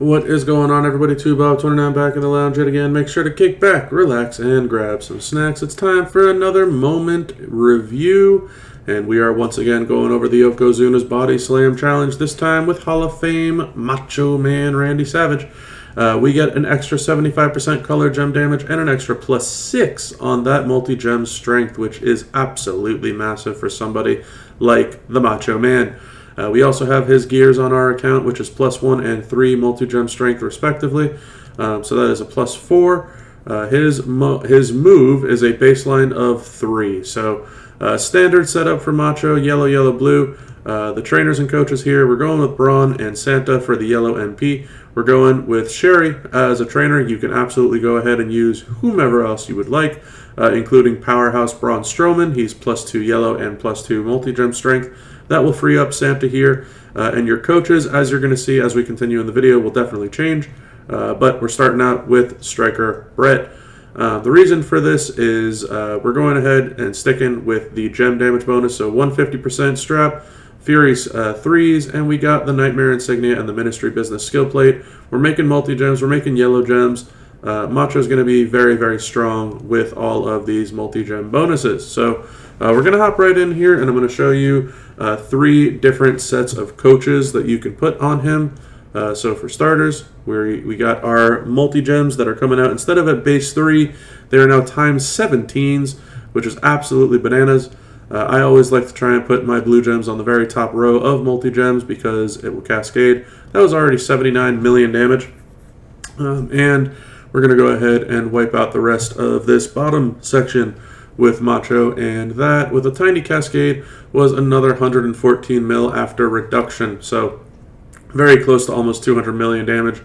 What is going on, everybody? 2Bob29 back in the lounge yet again. Make sure to kick back, relax, and grab some snacks. It's time for another moment review, and we are once again going over the Yokozuna's Bodyslam challenge, this time with Hall of Fame Macho Man Randy Savage. We get an extra 75% color gem damage and an extra +6 on that multi-gem strength, which is absolutely massive for somebody like the Macho Man. We also have his gears on our account, which is +1 and 3 multi-gem strength respectively. So that is a +4. His move is a baseline of 3. So standard setup for Macho, yellow, yellow, blue. The trainers and coaches here, we're going with Braun and Santa for the yellow MP. We're going with Sherry as a trainer. You can absolutely go ahead and use whomever else you would like, including Powerhouse Braun Strowman. He's +2 yellow and +2 multi-gem strength. That will free up Santa here. And your coaches, as you're going to see as we continue in the video, will definitely change. But we're starting out with Striker Brett. The reason for this is we're going ahead and sticking with the gem damage bonus. So 150% strap, Fury's 3s, and we got the Nightmare Insignia and the Ministry Business Skill Plate. We're making multi-gems, we're making yellow gems. Macho is going to be very, very strong with all of these multi-gem bonuses. So we're going to hop right in here, and I'm going to show you 3 different sets of coaches that you can put on him. So for starters, we got our multi-gems that are coming out. Instead of at base 3, they are now ×17s, which is absolutely bananas. I always like to try and put my blue gems on the very top row of multi-gems because it will cascade. That was already 79 million damage. And we're going to go ahead and wipe out the rest of this bottom section with Macho, and that, with a tiny cascade, was another 114 mil after reduction. So very close to almost 200 million damage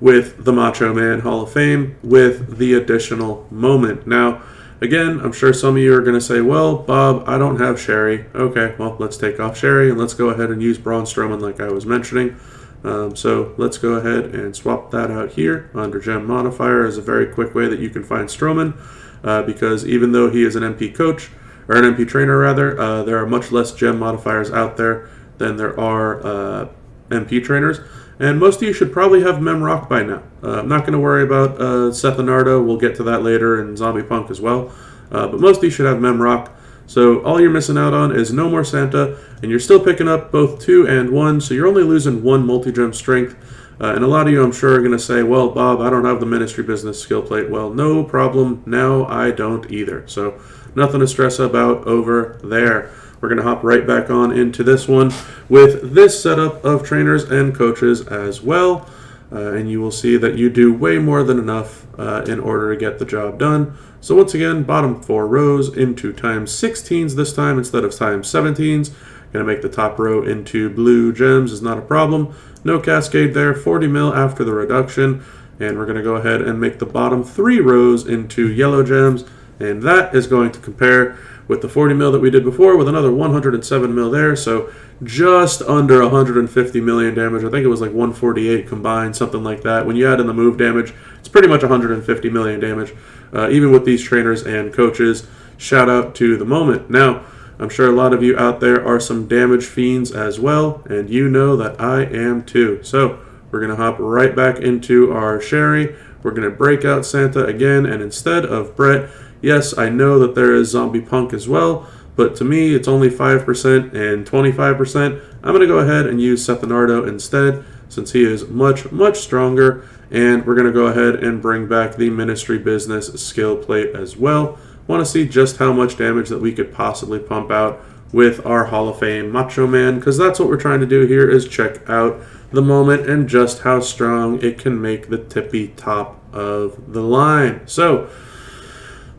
with the Macho Man Hall of Fame with the additional moment. Now, again, I'm sure some of you are going to say, well, Bob, I don't have Sherry. Okay, well, let's take off Sherry and let's go ahead and use Braun Strowman like I was mentioning. So let's go ahead and swap that out here under Gem Modifier as a very quick way that you can find Strowman. Because even though he is an MP coach, or an MP trainer rather, there are much less gem modifiers out there than there are MP trainers. And most of you should probably have Mem Rock by now. I'm not going to worry about Seth Leonardo. We'll get to that later, and Zombie Punk as well. But most of you should have Mem Rock. So all you're missing out on is no more Santa, and you're still picking up both 2 and 1, so you're only losing 1 multi-gem strength. And a lot of you, I'm sure, are going to say, well, Bob, I don't have the Ministry Business Skill Plate. Well, no problem. Now I don't either. So nothing to stress about over there. We're going to hop right back on into this one with this setup of trainers and coaches as well. And you will see that you do way more than enough in order to get the job done. So once again, bottom 4 rows into ×16s this time instead of ×17s. Going to make the top row into blue gems is not a problem. No cascade there, 40 mil after the reduction. And we're going to go ahead and make the bottom 3 rows into yellow gems. And that is going to compare with the 40 mil that we did before with another 107 mil there. So just under 150 million damage. I think it was like 148 combined, something like that. When you add in the move damage, it's pretty much 150 million damage. Even with these trainers and coaches, shout out to the moment. Now, I'm sure a lot of you out there are some damage fiends as well, and you know that I am too. So we're going to hop right back into our Sherry. We're going to break out Santa again, and instead of Brett, yes, I know that there is Zombie Punk as well, but to me it's only 5% and 25%. I'm going to go ahead and use Seth Leonardo instead, since he is much, much stronger, and we're going to go ahead and bring back the Ministry Business Skill Plate as well. Want to see just how much damage that we could possibly pump out with our Hall of Fame Macho Man, because that's what we're trying to do here, is check out the moment and just how strong it can make the tippy top of the line. So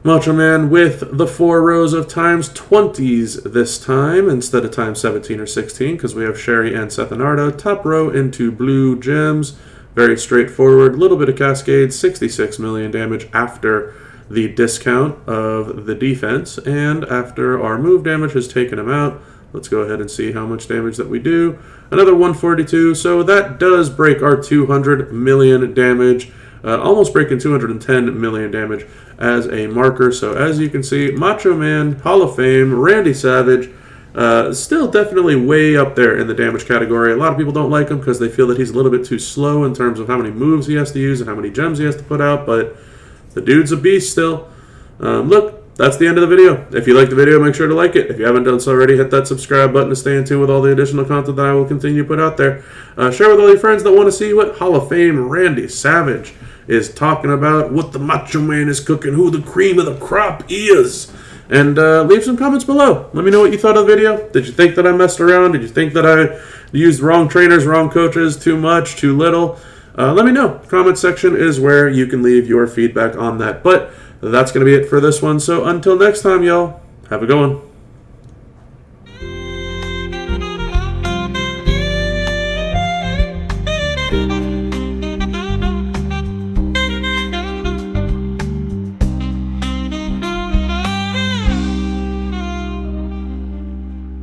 Macho Man with the 4 rows of ×20s this time instead of ×17 or 16, because we have Sherry and Seth Leonardo. Top row into blue gems, very straightforward, little bit of cascade, 66 million damage after the discount of the defense, and after our move damage has taken him out, let's go ahead and see how much damage that we do. Another 142, so that does break our 200 million damage, almost breaking 210 million damage as a marker. So as you can see, Macho Man, Hall of Fame, Randy Savage, Still definitely way up there in the damage category. A lot of people don't like him because they feel that he's a little bit too slow in terms of how many moves he has to use and how many gems he has to put out, but the dude's a beast still. Look, that's the end of the video. If you like the video, make sure to like it. If you haven't done so already, hit that subscribe button to stay in tune with all the additional content that I will continue to put out there. Share with all your friends that want to see what Hall of Fame Randy Savage is talking about, what the Macho Man is cooking, who the cream of the crop is. And leave some comments below. Let me know what you thought of the video. Did you think that I messed around? Did you think that I used wrong trainers, wrong coaches, too much, too little? Let me know. Comment section is where you can leave your feedback on that. But that's going to be it for this one. So until next time, y'all, have a good one.